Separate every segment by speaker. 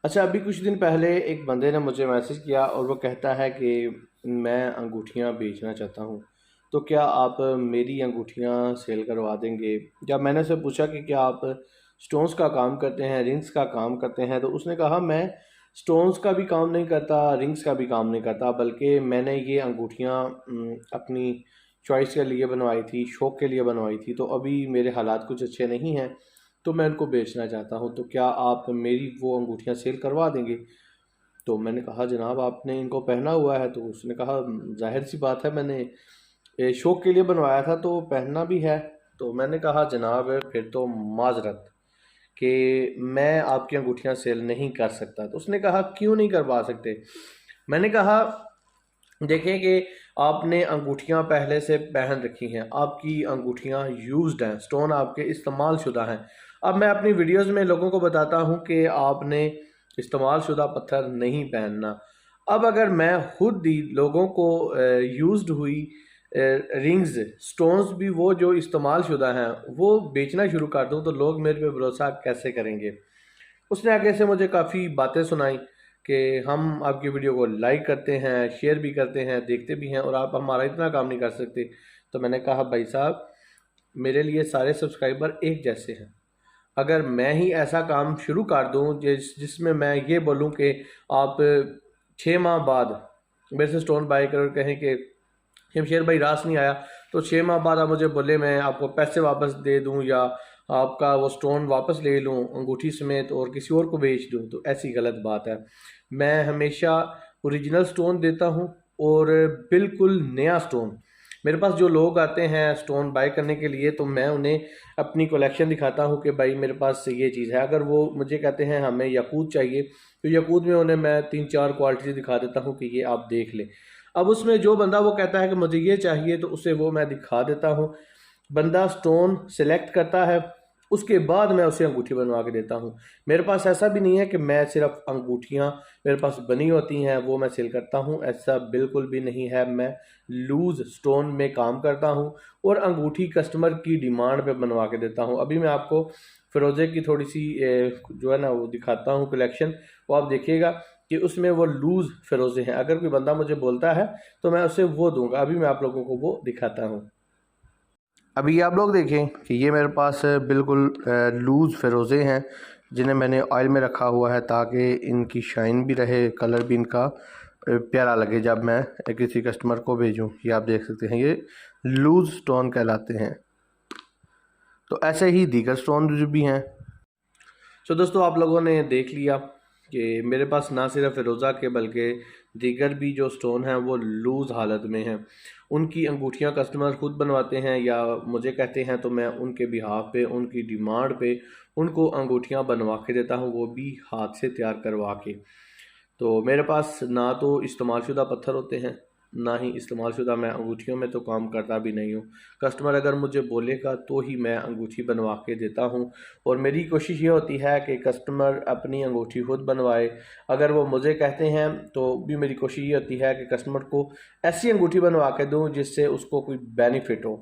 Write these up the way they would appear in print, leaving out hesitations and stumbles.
Speaker 1: अच्छा, अभी कुछ दिन पहले एक बंदे ने मुझे मैसेज किया और वो कहता है कि मैं अंगूठियां बेचना चाहता हूं, तो क्या आप मेरी अंगूठियां सेल करवा देंगे? जब मैंने उससे पूछा कि क्या आप स्टोन्स का काम करते हैं, रिंग्स का काम करते हैं, तो उसने कहा मैं स्टोन्स का भी काम नहीं करता, रिंग्स का भी काम नहीं करता, बल्कि मैंने ये अंगूठियां अपनी चॉइस के लिए बनवाई थी, शौक़ के लिए बनवाई थी। तो अभी मेरे हालात कुछ अच्छे नहीं हैं, तो मैं इनको बेचना चाहता हूँ, तो क्या आप मेरी वो अंगूठियाँ सेल करवा देंगे? तो मैंने कहा जनाब आपने इनको पहना हुआ है। तो उसने कहा जाहिर सी बात है, मैंने शौक़ के लिए बनवाया था तो पहनना भी है। तो मैंने कहा जनाब फिर तो माजरत कि मैं आपकी अंगूठियाँ सेल नहीं कर सकता। तो उसने कहा क्यों नहीं करवा सकते? मैंने कहा देखें कि आपने अंगूठियां पहले से पहन रखी हैं, आपकी अंगूठियां यूज्ड हैं, स्टोन आपके इस्तेमाल शुदा हैं। अब मैं अपनी वीडियोस में लोगों को बताता हूं कि आपने इस्तेमाल शुदा पत्थर नहीं पहनना। अब अगर मैं खुद ही लोगों को यूज्ड हुई रिंग्स, स्टोन्स भी वो जो इस्तेमाल शुदा हैं, वो बेचना शुरू कर दूं, तो लोग मेरे पे भरोसा कैसे करेंगे? उसने आगे से मुझे काफ़ी बातें सुनाई कि हम आपकी वीडियो को लाइक करते हैं, शेयर भी करते हैं, देखते भी हैं, और आप हमारा इतना काम नहीं कर सकते। तो मैंने कहा भाई साहब, मेरे लिए सारे सब्सक्राइबर एक जैसे हैं। अगर मैं ही ऐसा काम शुरू कर दूं जिसमें मैं ये बोलूं कि आप 6 माह बाद मेरे से स्टोन बाय कर कहें कि शमशेर भाई रास नहीं आया, तो 6 माह बाद आप मुझे बोले मैं आपको पैसे वापस दे दूं या आपका वो स्टोन वापस ले लूं अंगूठी समेत और किसी और को बेच दूं, तो ऐसी गलत बात है। मैं हमेशा ओरिजिनल स्टोन देता हूं और बिल्कुल नया स्टोन। मेरे पास जो लोग आते हैं स्टोन बाय करने के लिए, तो मैं उन्हें अपनी कलेक्शन दिखाता हूं कि भाई मेरे पास ये चीज़ है। अगर वो मुझे कहते हैं हमें याकूत चाहिए, तो याकूत में उन्हें मैं 3-4 क्वालिटी दिखा देता हूं कि ये आप देख लें। अब उसमें जो बंदा वो कहता है कि मुझे ये चाहिए, तो उसे वो मैं दिखा देता हूँ। बंदा स्टोन सेलेक्ट करता है, उसके बाद मैं उसे अंगूठी बनवा के देता हूँ। मेरे पास ऐसा भी नहीं है कि मैं सिर्फ अंगूठियाँ मेरे पास बनी होती हैं वो मैं सेल करता हूँ, ऐसा बिल्कुल भी नहीं है। मैं लूज स्टोन में काम करता हूँ और अंगूठी कस्टमर की डिमांड पे बनवा के देता हूँ। अभी मैं आपको फिरोजे की थोड़ी सी जो है ना वो दिखाता हूँ कलेक्शन, वो आप देखिएगा कि उसमें वो लूज फिरोजे हैं। अगर कोई बंदा मुझे बोलता है तो मैं उसे वो दूंगा। अभी मैं आप लोगों को वो दिखाता हूँ। अभी आप लोग देखें कि ये मेरे पास बिल्कुल लूज़ फ़िरोज़े हैं, जिन्हें मैंने ऑयल में रखा हुआ है ताकि इनकी शाइन भी रहे, कलर भी इनका प्यारा लगे जब मैं किसी कस्टमर को भेजूं। ये आप देख सकते हैं, ये लूज़ स्टोन कहलाते हैं। तो ऐसे ही दीगर स्टोन भी हैं। सो दोस्तों, आप लोगों ने देख लिया कि मेरे पास ना सिर्फ फ़िरोज़ा के बल्कि दीगर भी जो स्टोन हैं वो लूज़ हालत में हैं। उनकी अंगूठियां कस्टमर खुद बनवाते हैं या मुझे कहते हैं, तो मैं उनके बिहाफ पे, उनकी डिमांड पे उनको अंगूठियां बनवा के देता हूं, वो भी हाथ से तैयार करवा के। तो मेरे पास ना तो इस्तेमाल शुदा पत्थर होते हैं, ना ही इस्तेमाल शुदा मैं अंगूठियों में तो काम करता भी नहीं हूँ। कस्टमर अगर मुझे बोलेगा तो ही मैं अंगूठी बनवा के देता हूँ, और मेरी कोशिश ये होती है कि कस्टमर अपनी अंगूठी खुद बनवाए। अगर वो मुझे कहते हैं तो भी मेरी कोशिश ये होती है कि कस्टमर को ऐसी अंगूठी बनवा के दूँ जिससे उसको कोई बेनिफिट हो।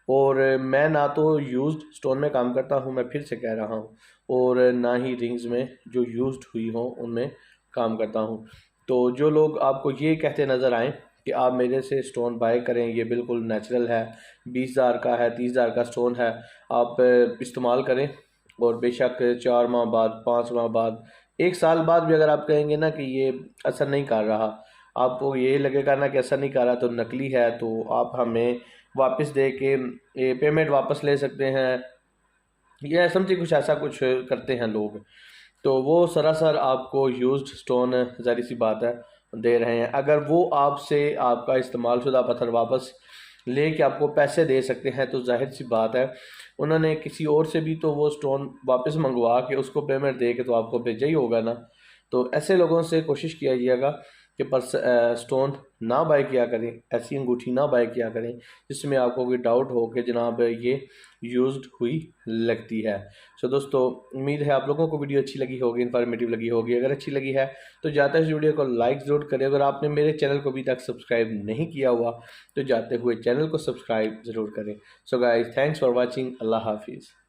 Speaker 1: और मैं ना तो यूज्ड स्टोन में काम करता हूँ, मैं फिर से कह रहा हूँ, और ना ही रिंग्स में जो यूज्ड हुई हों उनमें काम करता हूँ। तो जो लोग आपको ये कहते नज़र आएँ कि आप मेरे से स्टोन बाय करें, ये बिल्कुल नेचुरल है, 20,000 का है, 30,000 का स्टोन है, आप इस्तेमाल करें, और बेशक 4 माह बाद, 5 माह बाद, 1 साल बाद भी अगर आप कहेंगे ना कि ये असर नहीं कर रहा, आपको ये लगेगा ना कि असर नहीं कर रहा तो नकली है, तो आप हमें वापस दे के ये पेमेंट वापस ले सकते हैं, या समझिए कुछ ऐसा कुछ करते हैं लोग। तो वो सरासर आपको यूज्ड स्टोन ज़ाहिर सी बात है दे रहे हैं। अगर वो आपसे आपका इस्तेमाल शुदा पत्थर वापस ले के आपको पैसे दे सकते हैं, तो जाहिर सी बात है उन्होंने किसी और से भी तो वो स्टोन वापस मंगवा के उसको पेमेंट दे के तो आपको भेजा ही होगा ना। तो ऐसे लोगों से कोशिश किया जाएगा कि स्टोन ना बाय किया करें, ऐसी अंगूठी ना बाय किया करें जिसमें आपको कोई डाउट हो कि जनाब ये यूज्ड हुई लगती है। सो दोस्तों, उम्मीद है आप लोगों को वीडियो अच्छी लगी होगी, इन्फॉर्मेटिव लगी होगी। अगर अच्छी लगी है तो जाते इस वीडियो को लाइक ज़रूर करें। अगर आपने मेरे चैनल को अभी तक सब्सक्राइब नहीं किया हुआ तो जाते हुए चैनल को सब्सक्राइब ज़रूर करें। So guys, thanks for watching. अल्लाह हाफिज़।